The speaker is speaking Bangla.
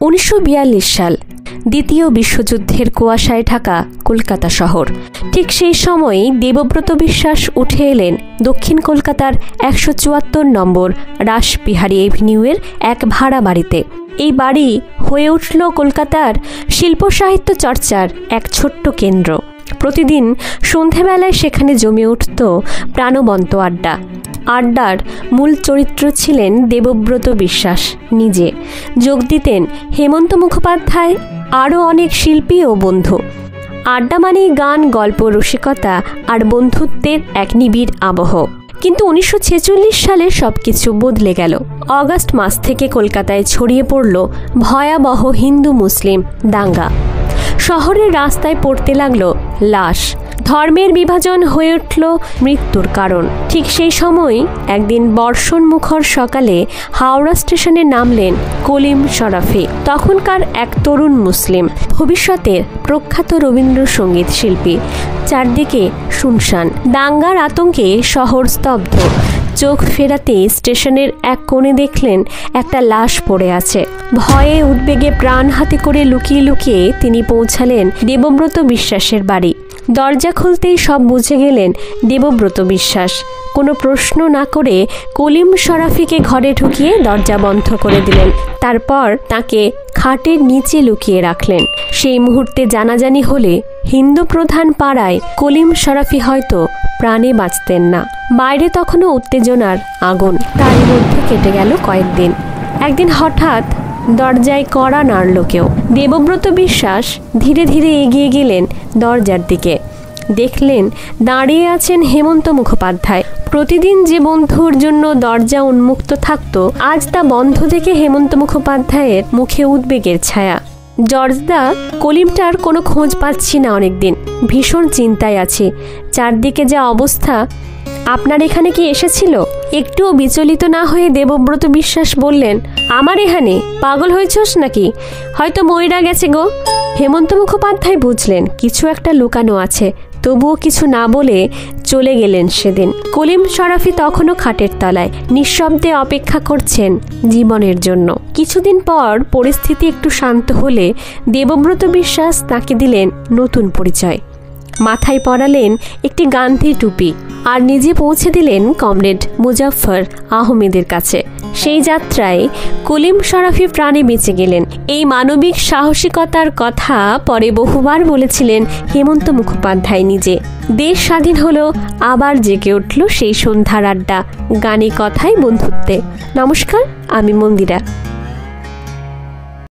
1942 সাল, দ্বিতীয় বিশ্বযুদ্ধের কুয়াশায় ঢাকা কলকাতা শহর। ঠিক সেই সময়ই দেবব্রত বিশ্বাস উঠে এলেন দক্ষিণ কলকাতার 174 নম্বর রাসবিহারী এভিনিউয়ের এক ভাড়া বাড়িতে। এই বাড়ি হয়ে উঠল কলকাতার শিল্প সাহিত্য চর্চার এক ছোট্ট কেন্দ্র। প্রতিদিন সন্ধেবেলায় সেখানে জমে উঠত প্রাণবন্ত আড্ডা। আড্ডার মূল চরিত্র ছিলেন দেবব্রত বিশ্বাস নিজে। যোগ দিতেন হেমন্ত মুখোপাধ্যায়, আরও অনেক শিল্পী ও বন্ধু। আড্ডা মানেই গান, গল্প, রসিকতা আর বন্ধুত্বের এক নিবিড় আবহ। কিন্তু 1946 সালে সবকিছু বদলে গেল। অগাস্ট মাস থেকে কলকাতায় ছড়িয়ে পড়ল ভয়াবহ হিন্দু মুসলিম দাঙ্গা। শহরের রাস্তায় পড়তে লাগলো লাশ। ধর্মের বিভাজন হয়ে উঠল মৃত্যুর কারণ। ঠিক সেই সময় একদিন বর্ষণ মুখর সকালে হাওড়া স্টেশনে নামলেন কলিম শরাফি, তখনকার এক তরুণ মুসলিম, ভবিষ্যতের প্রখ্যাত রবীন্দ্রসঙ্গীত শিল্পী। চারদিকে শুনশান, দাঙ্গার আতঙ্কে শহর স্তব্ধ। চোখ ফেরাতে স্টেশনের এক কোণে দেখলেন একটা লাশ পড়ে আছে। ভয়ে উদ্বেগে প্রাণ হাতে করে লুকিয়ে লুকিয়ে তিনি পৌঁছালেন দেবব্রত বিশ্বাসের বাড়ি। দরজা খুলতেই সব বুঝে গেলেন দেবব্রত বিশ্বাস। কোনো প্রশ্ন না করে কলিম শরাফিকে ঘরে ঢুকিয়ে দরজা বন্ধ করে দিলেন। তারপর তাকে খাটের নিচে লুকিয়ে রাখলেন। সেই মুহূর্তে জানাজানি হলে হিন্দু প্রধান পাড়ায় কলিম শরাফি হয়তো প্রাণে বাঁচতেন না। বাইরে তখনও উত্তেজনার আগুন। তার মধ্যে কেটে গেল কয়েকদিন। একদিন হঠাৎ দরজায় কড়া নাড়ল কেউ। দেবব্রত বিশ্বাস ধীরে ধীরে এগিয়ে গেলেন দরজার দিকে। দেখলেন দাঁড়িয়ে আছেন হেমন্ত মুখোপাধ্যায়। প্রতিদিন যে বন্ধুর জন্য দরজা উন্মুক্ত থাকত, আজ তা বন্ধ দেখে হেমন্ত মুখোপাধ্যায়ের মুখে উদ্বেগের ছায়া। জর্জদা, কলিমটার কোনো খোঁজ পাচ্ছি না অনেকদিন, ভীষণ চিন্তায় আছি। চারদিকে যা অবস্থা। আপনার এখানে কি এসেছিল? একটুও বিচলিত না হয়ে দেবব্রত বিশ্বাস বললেন, আমার এখানে? পাগল হয়েছস নাকি? হয়তো ময়রা গেছে গো। হেমন্ত মুখোপাধ্যায় বুঝলেন কিছু একটা লুকানো আছে, তবুও কিছু না বলে চলে গেলেন সেদিন। কলিম শরাফি তখনও খাটের তলায় নিঃশব্দে অপেক্ষা করছেন জীবনের জন্য। কিছুদিন পর পরিস্থিতি একটু শান্ত হলে দেবব্রত বিশ্বাস তাকে দিলেন নতুন পরিচয়। মাথায় পরালেন একটি গান্ধী টুপি আর নিজে পৌঁছে দিলেন কমরেড মুজাফফর আহমেদের কাছে। সেই যাত্রায় কলিম শরাফি প্রাণে বেঁচে গেলেন। এই মানবিক সাহসিকতার কথা পরে বহুবার বলেছিলেন হেমন্ত মুখোপাধ্যায় নিজে। দেশ স্বাধীন হলো, আবার জেগে উঠল সেই সন্ধ্যার আড্ডা, গানে কথায় বন্ধুত্বে। নমস্কার, আমি মন্দিরা।